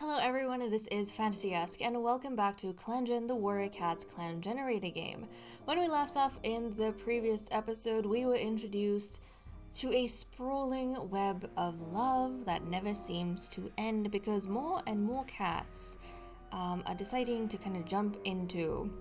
Hello everyone, this is Fantasy-esque, and welcome back to ClanGen, the Warrior Cats clan generator game. When we left off in the previous episode, we were introduced to a sprawling web of love that never seems to end because more and more cats are deciding to kind of jump into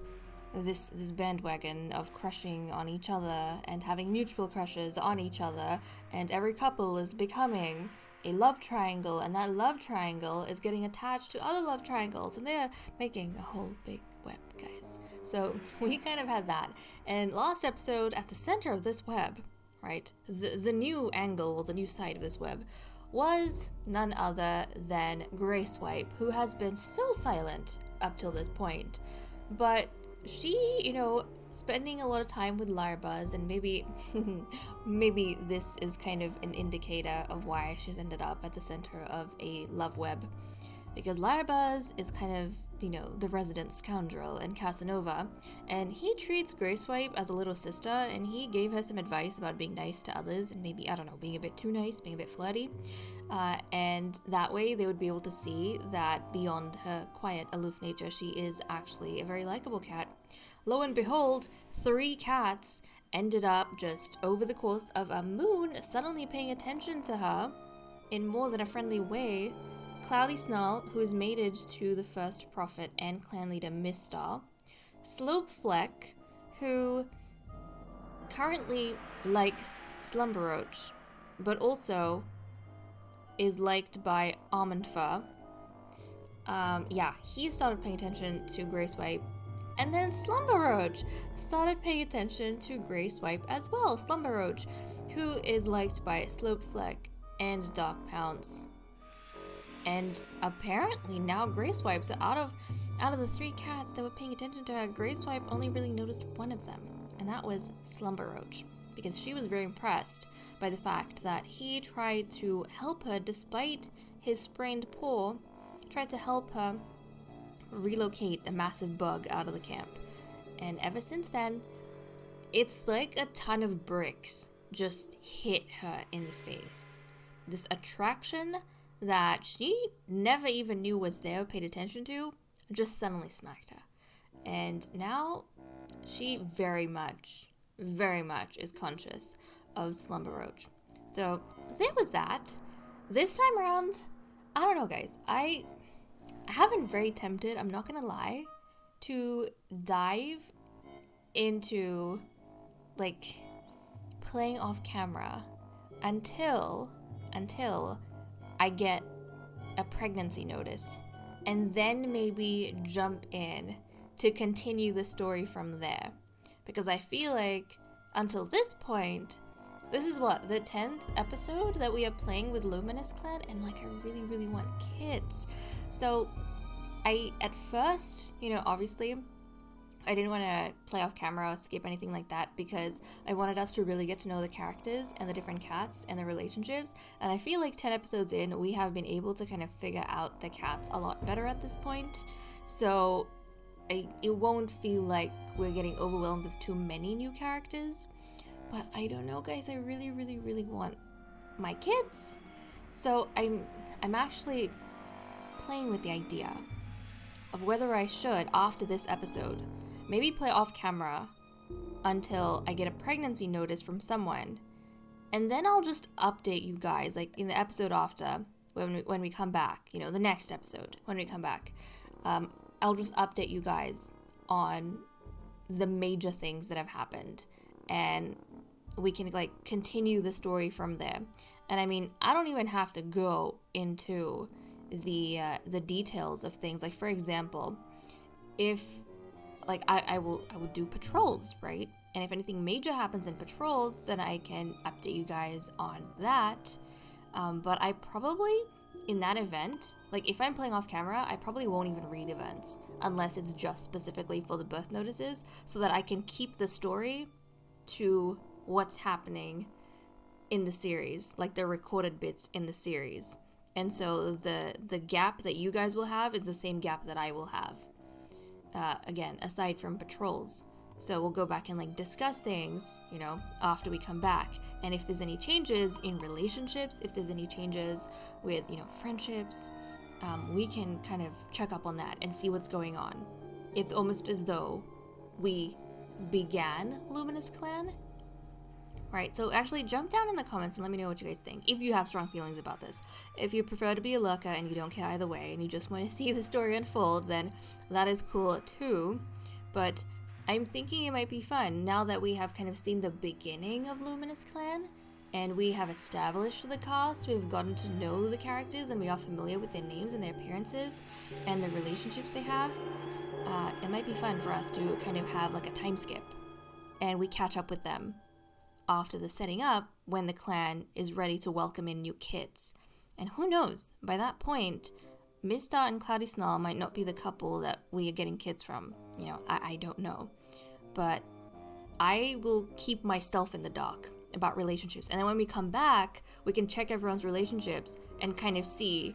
this bandwagon of crushing on each other and having mutual crushes on each other, and every couple is becoming a love triangle, and that love triangle is getting attached to other love triangles, and they're making a whole big web, guys. So we kind of had that. And last episode, at the center of this web, right, the new angle, the new side of this web, was none other than Grayswipe, who has been so silent up till this point. But she, spending a lot of time with Larbuzz, and maybe maybe this is kind of an indicator of why she's ended up at the center of a love web, because Larbuzz is kind of, the resident scoundrel in Casanova, and he treats Grayswipe as a little sister, and he gave her some advice about being nice to others, and maybe, being a bit too nice, being a bit flirty, and that way they would be able to see that beyond her quiet, aloof nature, she is actually a very likable cat. Lo and behold, 3 cats ended up just over the course of a moon suddenly paying attention to her in more than a friendly way. Cloudy Snarl, who is mated to the First Prophet and clan leader Mistar. Slope Fleck, who currently likes Slumberroach, but also is liked by Almond Fur. He started paying attention to Grayswipe. And then Slumberroach started paying attention to Grayswipe as well. Slumberroach, who is liked by Slopefleck and Dark Pounce. And apparently now Grayswipe, so out of the 3 cats that were paying attention to her, Grayswipe only really noticed one of them, and that was Slumberroach, because she was very impressed by the fact that he tried to help her despite his sprained paw, tried to help her relocate a massive bug out of the camp. And ever since then, it's like a ton of bricks just hit her in the face. This attraction that she never even knew was there or paid attention to just suddenly smacked her. And now she very much is conscious of Slumberroach. So there was that. This time around, I don't know, guys. I have been very tempted, I'm not gonna lie, to dive into playing off camera until I get a pregnancy notice, and then maybe jump in to continue the story from there. Because I feel like until this point, this is the 10th episode that we are playing with Luminous Clan, and I really, really want kids. So I, at first, obviously, I didn't want to play off camera or skip anything like that because I wanted us to really get to know the characters and the different cats and the relationships. And I feel like 10 episodes in, we have been able to kind of figure out the cats a lot better at this point. So it won't feel like we're getting overwhelmed with too many new characters. But I don't know, guys, I really, really, really want my kids. So I'm actually playing with the idea of whether I should, after this episode, maybe play off camera until I get a pregnancy notice from someone, and then I'll just update you guys, in the episode after, when we come back, the next episode, when we come back, I'll just update you guys on the major things that have happened, and we can, continue the story from there. And I don't even have to go into the details of things. For example, if I will do patrols, right? And if anything major happens in patrols, then I can update you guys on that. But I probably, in that event, if I'm playing off camera, I probably won't even read events unless it's just specifically for the birth notices, so that I can keep the story to what's happening in the series, the recorded bits in the series. And so the gap that you guys will have is the same gap that I will have. Again, aside from patrols. So we'll go back and discuss things, after we come back. And if there's any changes in relationships, if there's any changes with, friendships, we can kind of check up on that and see what's going on. It's almost as though we began Luminous Clan. Right, so actually jump down in the comments and let me know what you guys think, if you have strong feelings about this. If you prefer to be a lurker and you don't care either way and you just want to see the story unfold, then that is cool too. But I'm thinking it might be fun now that we have kind of seen the beginning of Luminous Clan and we have established the cast, we've gotten to know the characters and we are familiar with their names and their appearances and the relationships they have. It might be fun for us to kind of have like a time skip and we catch up with them after the setting up when the clan is ready to welcome in new kids. And who knows, by that point, Mista and Cloudy Snarl might not be the couple that we are getting kids from. You know, I don't know. But I will keep myself in the dark about relationships. And then when we come back, we can check everyone's relationships and kind of see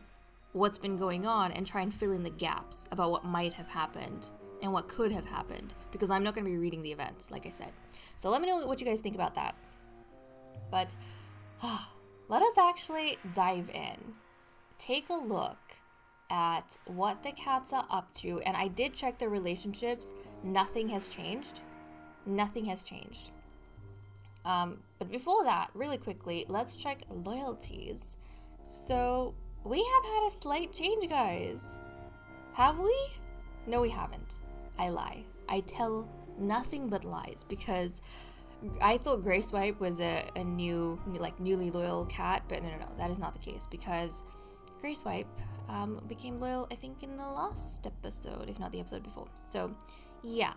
what's been going on and try and fill in the gaps about what might have happened and what could have happened. Because I'm not going to be reading the events, like I said. So let me know what you guys think about that. But let us actually dive in. Take a look at what the cats are up to. And I did check their relationships. Nothing has changed. Nothing has changed. But before that, really quickly, let's check loyalties. So we have had a slight change, guys. Have we? No, we haven't. I lie. I tell nothing but lies because I thought Grey Swipe was a newly loyal cat, but no, that is not the case because Grey Swipe became loyal, I think, in the last episode, if not the episode before. So, yeah,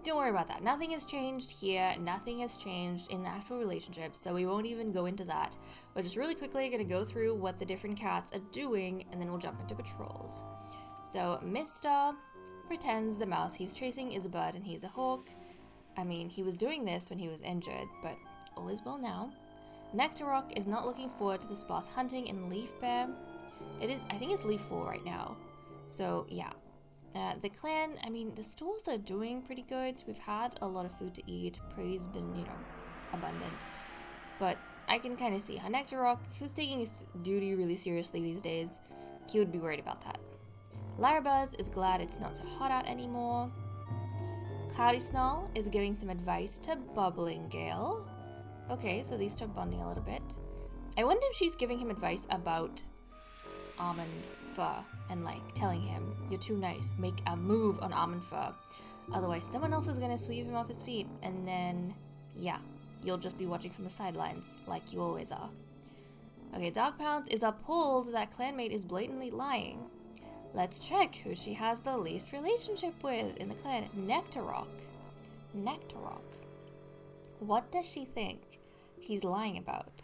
don't worry about that. Nothing has changed here. Nothing has changed in the actual relationship, so we won't even go into that. We're just really quickly going to go through what the different cats are doing, and then we'll jump into patrols. So, Mista pretends the mouse he's chasing is a bird and he's a hawk. I mean, he was doing this when he was injured, but all is well now. Nectarrock is not looking forward to the sparse hunting in Leaf Bear. I think it's Leaf 4 right now. So, yeah. The clan, I mean, the stores are doing pretty good. We've had a lot of food to eat. Prey's been, abundant. But I can kind of see how Nectarrock, who's taking his duty really seriously these days, he would be worried about that. Larabuzz is glad it's not so hot out anymore. Cloudy Snarl is giving some advice to Bubbling Gale. Okay, so these two are bonding a little bit. I wonder if she's giving him advice about Almond Fur and telling him, you're too nice, make a move on Almond Fur. Otherwise someone else is going to sweep him off his feet and then, yeah, you'll just be watching from the sidelines like you always are. Okay, Dark Pounce is appalled that clanmate is blatantly lying. Let's check who she has the least relationship with in the clan. Nectarrock. What does she think he's lying about?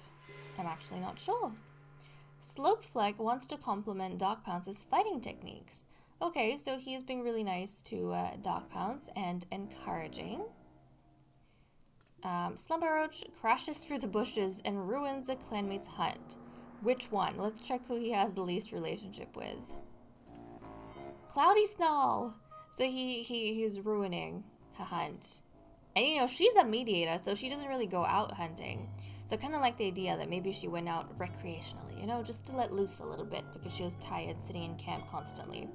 I'm actually not sure. Slopeflag wants to compliment Dark Pounce's fighting techniques. Okay, so he's being really nice to Dark Pounce and encouraging. Slumberroach crashes through the bushes and ruins a clanmate's hunt. Which one? Let's check who he has the least relationship with. Cloudy Snarl. So he's ruining her hunt. And she's a mediator, so she doesn't really go out hunting. So I kind of like the idea that maybe she went out recreationally, just to let loose a little bit because she was tired sitting in camp constantly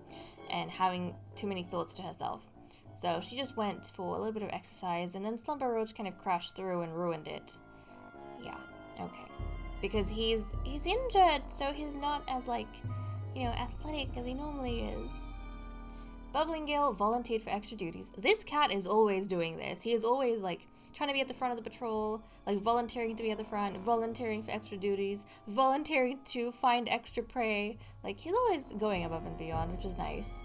and having too many thoughts to herself. So she just went for a little bit of exercise and then Slumber Roach kind of crashed through and ruined it. Yeah, okay. Because he's injured, so he's not as athletic as he normally is. Bubbling Gale volunteered for extra duties. This cat is always doing this. He is always trying to be at the front of the patrol, volunteering to be at the front, volunteering for extra duties, volunteering to find extra prey. He's always going above and beyond, which is nice.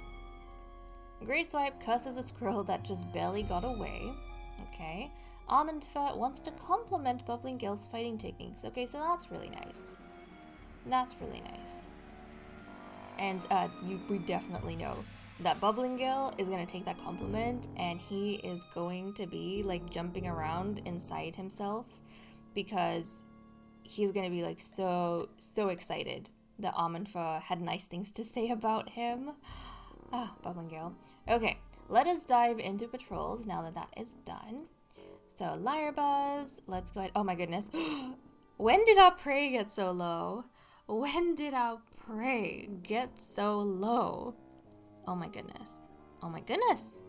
Grey Swipe curses a squirrel that just barely got away. Okay. Almond Fur wants to compliment Bubbling Gale's fighting techniques. Okay, so that's really nice. That's really nice. And we definitely know that Bubbling Gale is going to take that compliment and he is going to be jumping around inside himself because he's going to be so excited that Almond Fur had nice things to say about him. Ah, Bubbling Gale. Okay, let us dive into patrols now that that is done. So Lyrebuzz, let's go ahead. Oh my goodness. When did our prey get so low? When did our prey get so low? Oh my goodness. Oh my goodness.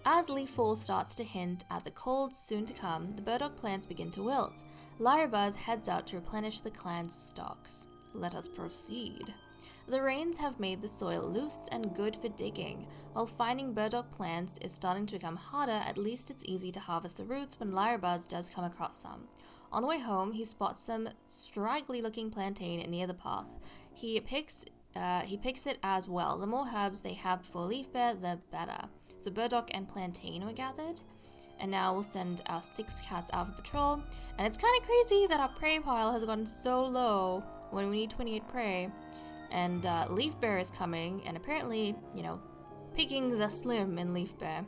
As leafall starts to hint at the cold soon to come, the burdock plants begin to wilt. Lyrabuzz heads out to replenish the clan's stocks. Let us proceed. The rains have made the soil loose and good for digging. While finding burdock plants is starting to become harder, at least it's easy to harvest the roots when Lyrabuzz does come across some. On the way home, he spots some straggly-looking plantain near the path. He picks it as well. The more herbs they have before leaf bear, the better. So burdock and plantain were gathered. And now we'll send our 6 cats out for patrol. And it's kind of crazy that our prey pile has gotten so low when we need 28 prey. And leaf bear is coming, and apparently, you know, pickings are slim in leaf bear.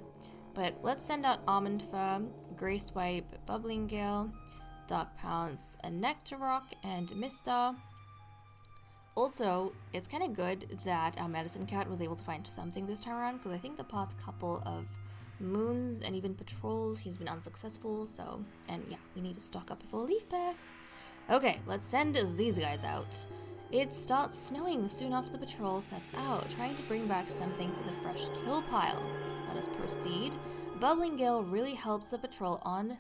But let's send out almond fur, grey swipe, bubbling gale, dark pounce, a nectar rock, and mistar. Also, it's kind of good that our medicine cat was able to find something this time around, because I think the past couple of moons and even patrols he's been unsuccessful, so, and yeah, we need to stock up before leaf bear. Okay, let's send these guys out. It starts snowing soon after the patrol sets out, trying to bring back something for the fresh kill pile. Let us proceed. Bubbling Gale really helps the patrol on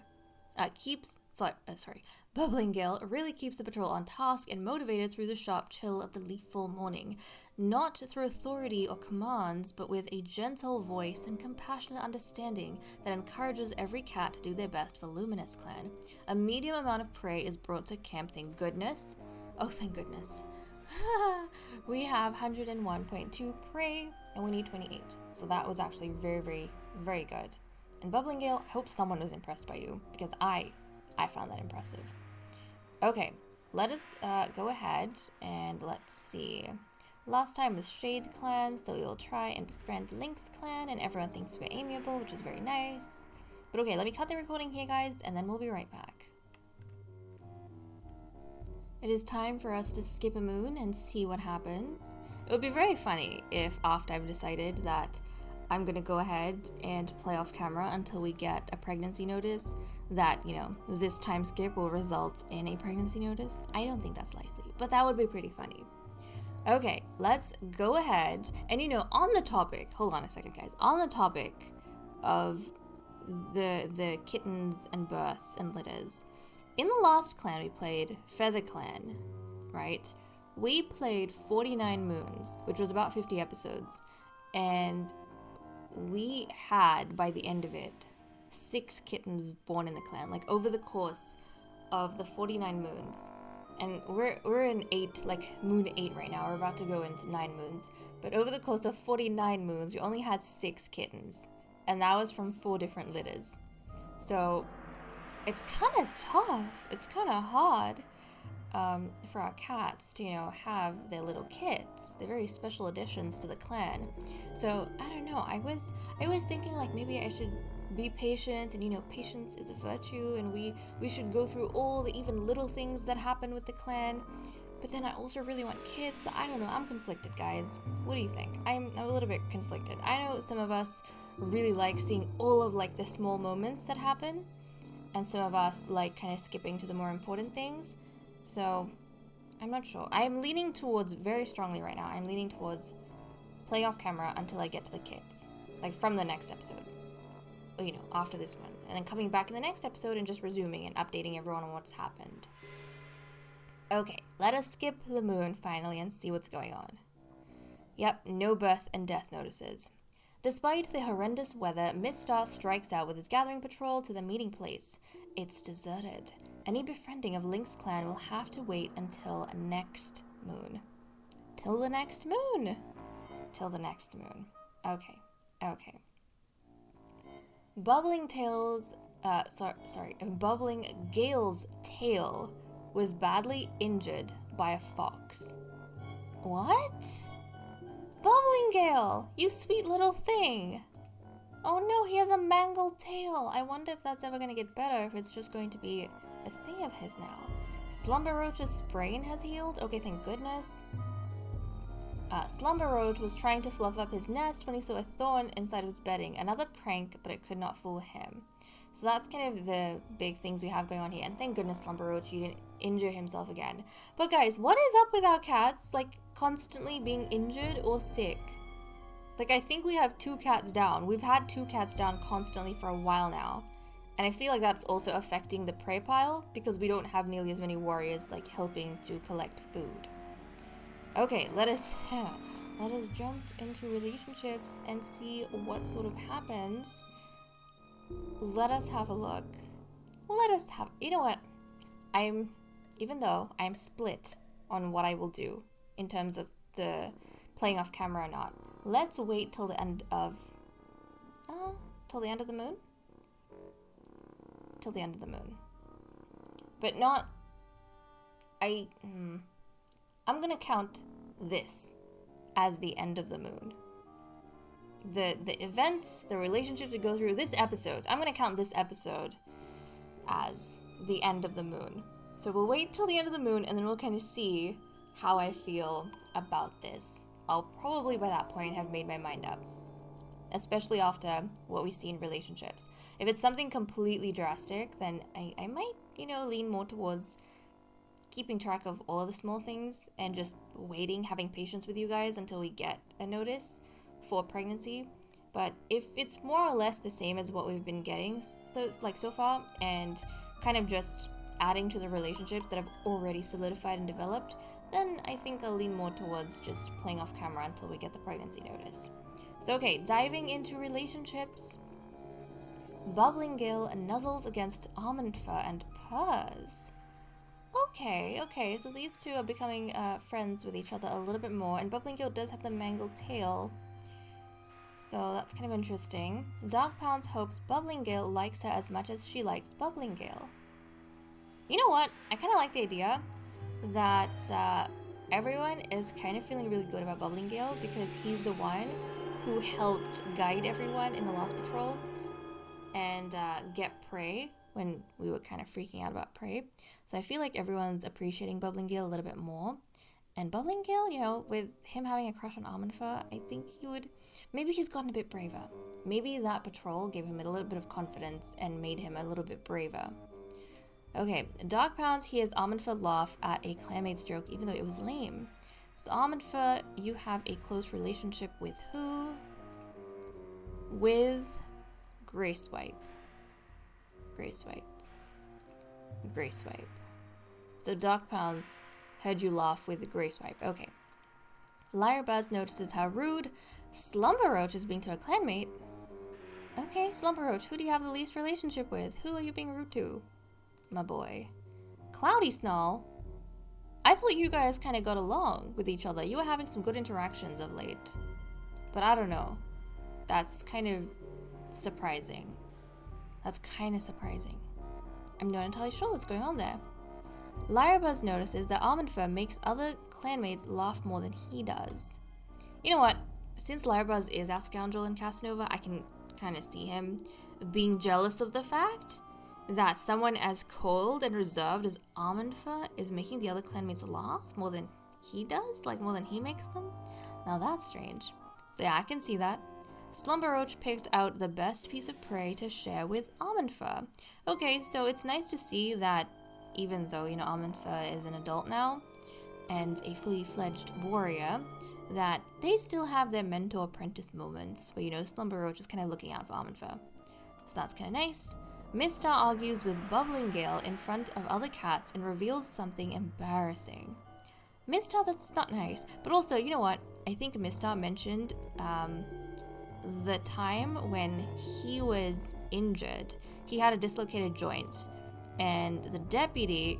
Bubbling Gale really keeps the patrol on task and motivated through the sharp chill of the leaf-full morning. Not through authority or commands, but with a gentle voice and compassionate understanding that encourages every cat to do their best for Luminous Clan. A medium amount of prey is brought to camp, thank goodness. Oh, thank goodness. We have 101.2 prey, and we need 28. So that was actually very, very, very good. And Bubbling Gale, I hope someone was impressed by you, because I found that impressive. Okay, let us go ahead and let's see. Last time was Shade Clan, so we'll try and befriend Lynx Clan, and everyone thinks we're amiable, which is very nice. But okay, let me cut the recording here, guys, and then we'll be right back. It is time for us to skip a moon and see what happens. It would be very funny if after I've decided that I'm gonna go ahead and play off camera until we get a pregnancy notice, that, you know, this time skip will result in a pregnancy notice. I don't think that's likely, but that would be pretty funny. Okay, let's go ahead, and you know, on the topic, hold on a second guys, on the topic of the kittens and births and litters, in the last clan we played Feather Clan, right? We played 49 moons, which was about 50 episodes, and we had, by the end of it, 6 kittens born in the clan, like over the course of the 49 moons. And we're in 8, like moon 8 right now, we're about to go into 9 moons. But over the course of 49 moons, we only had 6 kittens. And that was from 4 different litters. So it's kind of tough, it's kind of hard for our cats to, you know, have their little kits. They're very special additions to the clan. So I don't know, I was thinking like maybe I should be patient, and you know, patience is a virtue, and we should go through all the even little things that happen with the clan. But then I also really want kids, so I don't know, I'm conflicted, guys. What do you think? I'm a little bit conflicted. I know some of us really like seeing all of like the small moments that happen, and some of us like kind of skipping to the more important things. So I'm not sure. I'm leaning towards, very strongly right now, I'm leaning towards play off camera until I get to the kids, like from the next episode, you know, after this one, and then coming back in the next episode and just resuming and updating everyone on what's happened. Okay, let us skip the moon finally and see what's going on. Yep, no birth and death notices. Despite the horrendous weather, Mistar strikes out with his gathering patrol to the meeting place. It's deserted. Any befriending of Lynx Clan will have to wait until next moon. Till the next moon. Till the next moon. Okay. Bubbling Gale's tail was badly injured by a fox. What? Bubbling Gale, you sweet little thing. Oh no, he has a mangled tail. I wonder if that's ever gonna get better, if it's just going to be a thing of his now. Slumber Roach's sprain has healed. Okay, thank goodness. Slumber Roach was trying to fluff up his nest when he saw a thorn inside of his bedding. Another prank, but it could not fool him. So that's kind of the big things we have going on here. And thank goodness Slumber Roach, you didn't injure himself again. But guys, what is up with our cats, like, constantly being injured or sick? Like, I think we have 2 cats down. We've had 2 cats down constantly for a while now. And I feel like that's also affecting the prey pile because we don't have nearly as many warriors, like, helping to collect food. Okay, let us jump into relationships and see what sort of happens. Let us have a look. You know what? Even though I'm split on what I will do in terms of the playing off camera or not, let's wait till the end of the moon? Till the end of the moon. But not, I'm gonna count this as the end of the moon. The events, the relationships we go through, this episode, I'm going to count this episode as the end of the moon. So we'll wait till the end of the moon and then we'll kind of see how I feel about this. I'll probably by that point have made my mind up, especially after what we see in relationships. If it's something completely drastic, then I might, lean more towards keeping track of all of the small things and just waiting, having patience with you guys until we get a notice for pregnancy. But if it's more or less the same as what we've been getting so far and kind of just adding to the relationships that have already solidified and developed, then I think I'll lean more towards just playing off camera until we get the pregnancy notice. So okay, diving into relationships. Bubbling Gill nuzzles against Almond Fur and purrs. Okay, so these two are becoming friends with each other a little bit more, and Bubbling Gill does have the mangled tail. So that's kind of interesting. Dark Pounds hopes Bubbling Gill likes her as much as she likes Bubbling Gill. You know what? I kind of like the idea that everyone is kind of feeling really good about Bubbling Gill because he's the one who helped guide everyone in the last patrol and get prey when we were kind of freaking out about prey. So I feel like everyone's appreciating Bubbling Gill a little bit more. And Bubbling Gill, with him having a crush on Almond Fur, I think maybe he's gotten a bit braver. Maybe that patrol gave him a little bit of confidence and made him a little bit braver. Okay, Dark Pounds hears Almond Fur laugh at a clanmate's joke, even though it was lame. So Almond Fur, you have a close relationship with who? With Greyswipe. So Dark Pounds heard you laugh with the Greyswipe. Okay. Lyrebuzz notices how rude Slumber Roach is being to a clanmate. Okay, Slumber Roach, who do you have the least relationship with? Who are you being rude to? My boy. Cloudy Snarl, I thought you guys kind of got along with each other. You were having some good interactions of late. But I don't know. That's kind of surprising. I'm not entirely sure what's going on there. Lyrebuzz notices that Almond Fur makes other clanmates laugh more than he does. You know what? Since Lyrebuzz is our scoundrel in Casanova, I can kind of see him being jealous of the fact that someone as cold and reserved as Almond Fur is making the other clanmates laugh more than he does, like more than he makes them. Now that's strange. So yeah, I can see that. Slumber Roach picked out the best piece of prey to share with Almond Fur. Okay, so it's nice to see that even though, Almond Fur is an adult now and a fully fledged warrior, that they still have their mentor-apprentice moments where, Slumber Roach is kind of looking out for Almond Fur. So that's kind of nice. Mistar argues with Bubbling Gale in front of other cats and reveals something embarrassing. Mistar, that's not nice. But also, you know what? I think Mistar mentioned the time when he was injured. He had a dislocated joint. And the deputy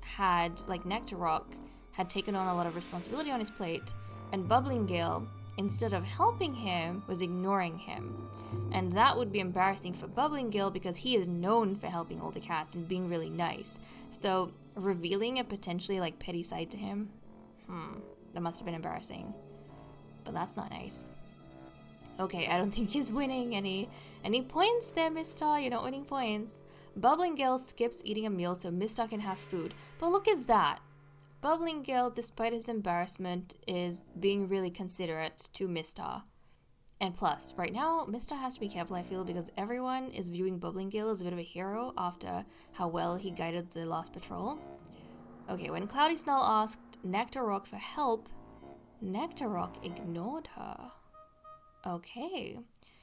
had, Nectarrock, had taken on a lot of responsibility on his plate. And Bubbling Gale, instead of helping him, was ignoring him. And that would be embarrassing for Bubbling Gale because he is known for helping all the cats and being really nice. So revealing a potentially petty side to him, that must have been embarrassing. But that's not nice. Okay, I don't think he's winning any points there, Mistar. You're not winning points. Bubbling Gale skips eating a meal so Mistar can have food. But look at that. Bubbling Gale, despite his embarrassment, is being really considerate to Mistar. And plus, right now, Mr. has to be careful, I feel, because everyone is viewing Bubbling Gale as a bit of a hero after how well he guided the last patrol. Okay, when Cloudy Snarl asked Nectar Rock for help, Nectar Rock ignored her. Okay.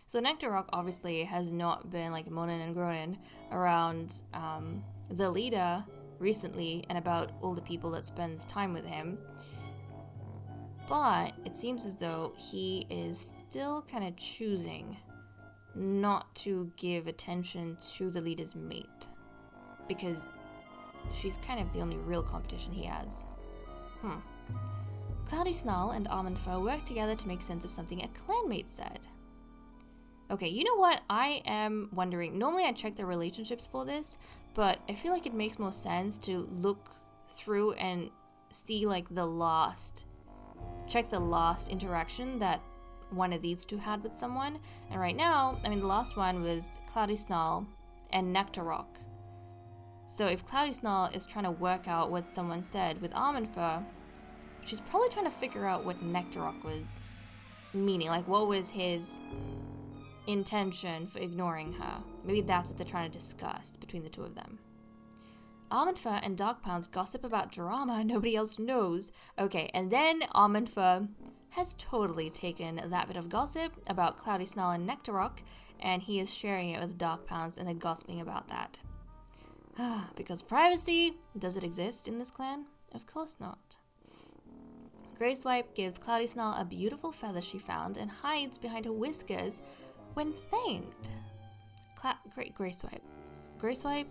So Nectar Rock obviously has not been like moaning and groaning around the leader recently and about all the people that spends time with him. But it seems as though he is still kind of choosing not to give attention to the leader's mate. Because she's kind of the only real competition he has. Cloudy Snarl and Almond Fur work together to make sense of something a clanmate said. Okay, you know what? I am wondering. Normally I check the relationships for this, but I feel like it makes more sense to look through and see like check the last interaction that one of these two had with someone. And right now, I mean, the last one was Cloudy Snarl and Nectar Rock. So if Cloudy Snarl is trying to work out what someone said with Almond Fur, she's probably trying to figure out what Nectar Rock was meaning. Like, what was his intention for ignoring her? Maybe that's what they're trying to discuss between the two of them. Almond Fur and Dark Pounds gossip about drama nobody else knows. Okay, and then Almond Fur has totally taken that bit of gossip about Cloudy Snarl and Nectar Rock, and he is sharing it with Dark Pounds, and they're gossiping about that. Because privacy, does it exist in this clan? Of course not. Grey Swipe gives Cloudy Snarl a beautiful feather she found and hides behind her whiskers when thanked. Grey Swipe,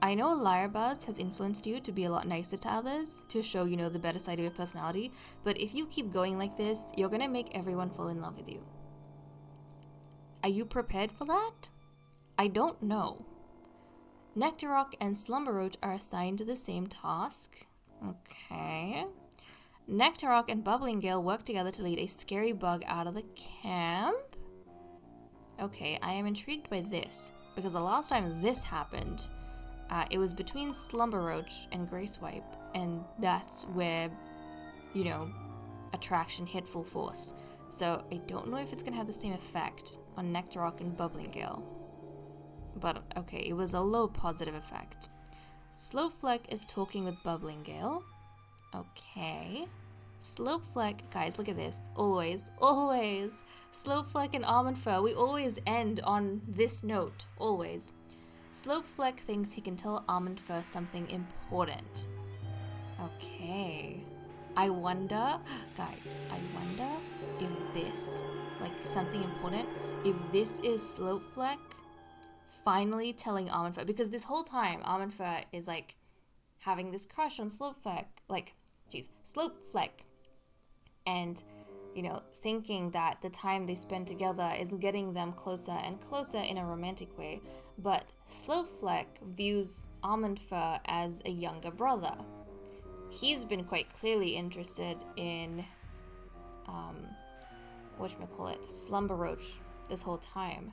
I know Liar Buzz has influenced you to be a lot nicer to others, to show you know the better side of your personality, but if you keep going like this, you're gonna make everyone fall in love with you. Are you prepared for that? I don't know. Nectar Rock and Slumber Roach are assigned to the same task. Okay. Nectar Rock and Bubbling Gale work together to lead a scary bug out of the camp. Okay, I am intrigued by this, because the last time this happened, it was between Slumber Roach and Grey Swipe, and that's where, you know, attraction hit full force. So I don't know if it's going to have the same effect on Nectar Rock and Bubbling Gale. But okay, it was a low positive effect. Slopefleck is talking with Bubbling Gale. Okay. Slopefleck, guys, look at this. Always. Slopefleck and Almond Fur, we always end on this note. Always. Slopefleck thinks he can tell Almond Fur something important. Okay. I wonder if this, like something important, if this is Slopefleck finally telling Almond Fur, because this whole time Almond Fur is like having this crush on Slopefleck, and you know, thinking that the time they spend together is getting them closer and closer in a romantic way, but Slopefleck views Almond Fur as a younger brother. He's been quite clearly interested in Slumber Roach this whole time.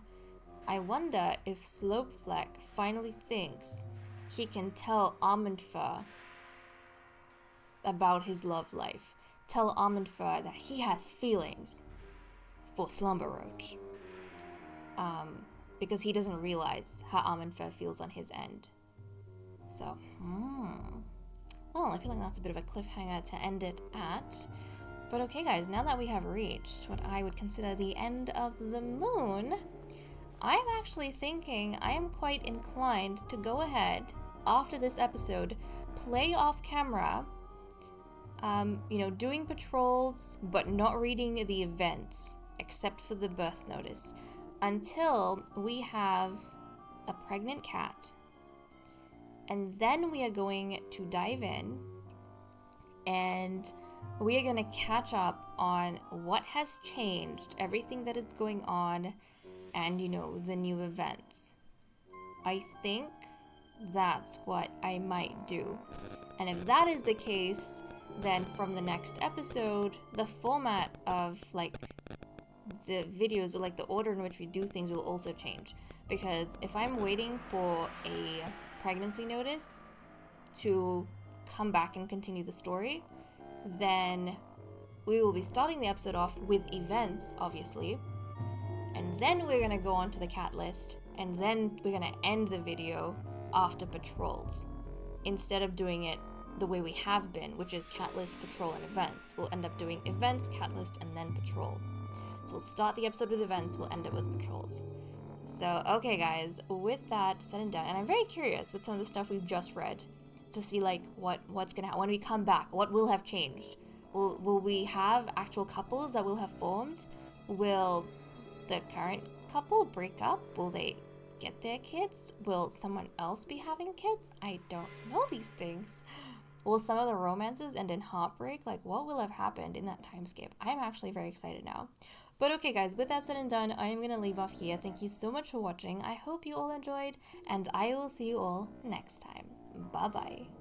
I wonder if Slopefleck finally thinks he can tell Almond Fur about his love life. Tell Almond Fur that he has feelings for Slumber Roach. Because he doesn't realize how Almond Fur feels on his end. So, well, I feel like that's a bit of a cliffhanger to end it at. But okay, guys, now that we have reached what I would consider the end of the moon, I'm actually thinking I am quite inclined to go ahead, after this episode, play off camera, doing patrols, but not reading the events, except for the birth notice, until we have a pregnant cat. And then we are going to dive in, and we are going to catch up on what has changed, everything that is going on, and, the new events. I think that's what I might do. And if that is the case, then from the next episode, the format of, the videos, or, the order in which we do things will also change. Because if I'm waiting for a pregnancy notice to come back and continue the story, then we will be starting the episode off with events, obviously, and then we're gonna go on to the cat list, and then we're gonna end the video after patrols. Instead of doing it the way we have been, which is cat list, patrol, and events, we'll end up doing events, cat list, and then patrol. So we'll start the episode with events, we'll end it with patrols. So, okay guys, with that said and done, and I'm very curious with some of the stuff we've just read, to see like what's gonna happen when we come back, what will have changed. Will we have actual couples that will have formed? Will the current couple break up? Will they get their kids? Will someone else be having kids? I don't know these things. Will some of the romances end in heartbreak? Like, what will have happened in that timescape? I am actually very excited now. But okay guys, with that said and done, I am going to leave off here. Thank you so much for watching. I hope you all enjoyed, and I will see you all next time. Bye-bye.